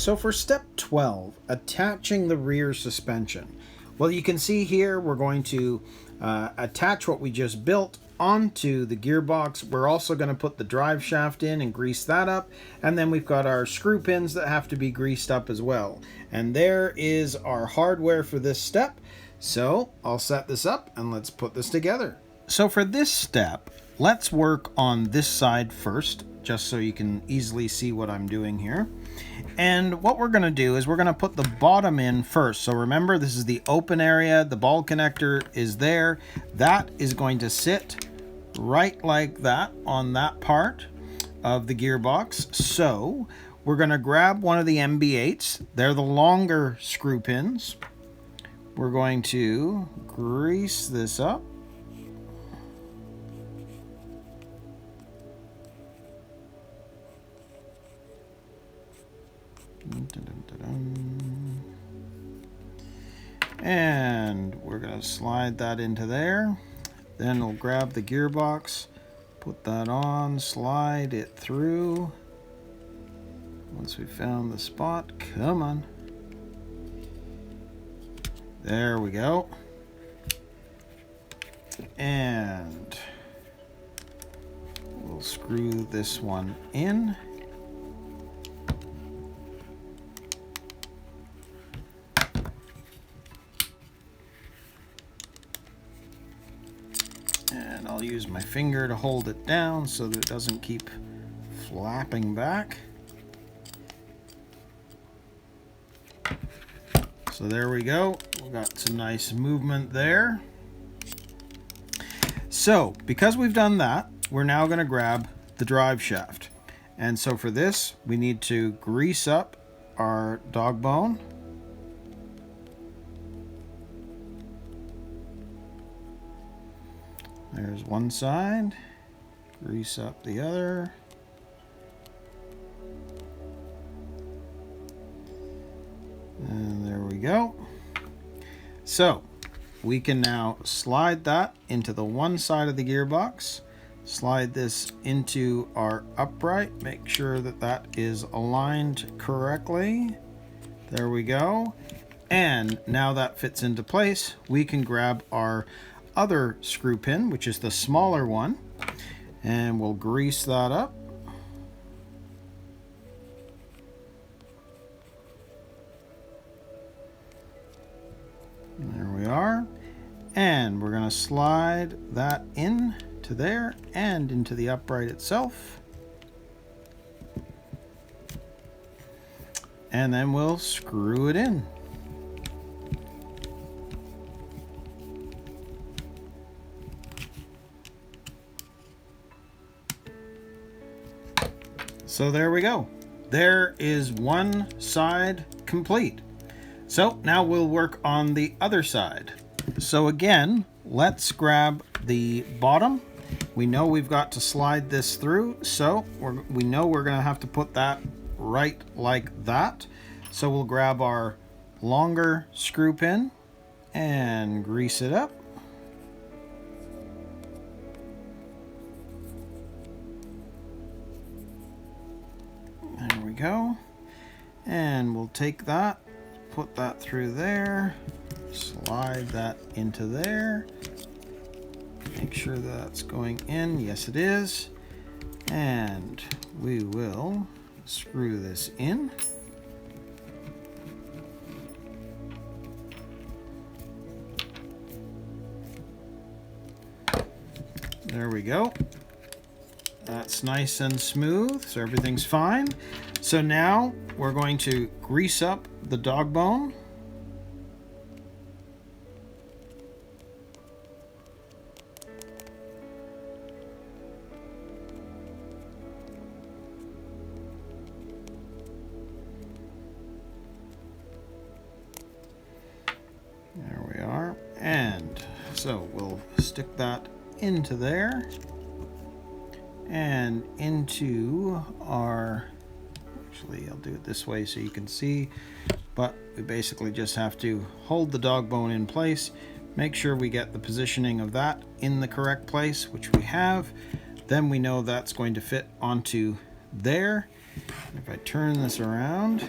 So for step 12, attaching the rear suspension. Well, you can see here we're going to attach what we just built onto the gearbox. We're also going to put the drive shaft in and grease that up. And then we've got our screw pins that have to be greased up as well. And there is our hardware for this step. So I'll set this up and let's put this together. So for this step, let's work on this side first, just so you can easily see what I'm doing here. And what we're going to do is we're going to put the bottom in first. So remember, this is the open area. The ball connector is there. That is going to sit right like that on that part of the gearbox. So we're going to grab one of the MB8s. They're the longer screw pins. We're going to grease this up. And we're going to slide that into there. Then we'll grab the gearbox, put that on, slide it through. Once we found the spot, come on. There we go. And we'll screw this one in. And I'll use my finger to hold it down so that it doesn't keep flapping back. So there we go. We've got some nice movement there. So because we've done that, we're now going to grab the drive shaft. And so for this, we need to grease up our dog bone. There's one side, grease up the other. And there we go. So we can now slide that into the one side of the gearbox, slide this into our upright, make sure that that is aligned correctly. There we go. And now that fits into place, we can grab our other screw pin, which is the smaller one, and we'll grease that up. There we are. And we're going to slide that in to there and into the upright itself. And then we'll screw it in. So there we go. There is one side complete. So now we'll work on the other side. So again, let's grab the bottom. We know we've got to slide this through, so we know we're going to have to put that right like that. So we'll grab our longer screw pin and grease it up. There we go. And we'll take that, put that through there, slide that into there, make sure that's going in. Yes, it is. And we will screw this in. There we go. That's nice and smooth, so everything's fine. So now we're going to grease up the dog bone. There we are. And so we'll stick that into there. And into our, actually I'll do it this way so you can see, but we basically just have to hold the dog bone in place, make sure we get the positioning of that in the correct place, which we have. Then we know that's going to fit onto there, If I turn this around,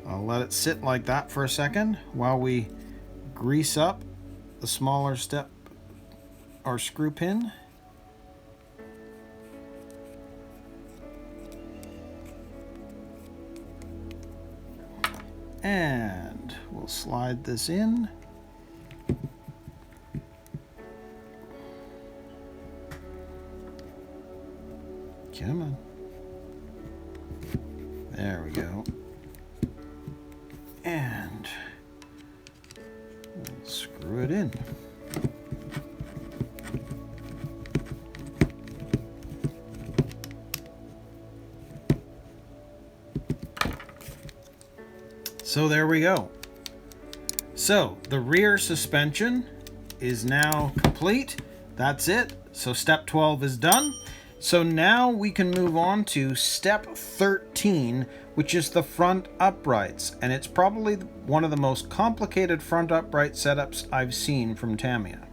I'll let it sit like that for a second while we grease up the smaller step or screw pin. And we'll slide this in. Come on. There we go. And we'll screw it in. So there we go. So the rear suspension is now complete. That's it. So step 12 is done. So now we can move on to step 13, which is the front uprights. And it's probably one of the most complicated front upright setups I've seen from Tamiya.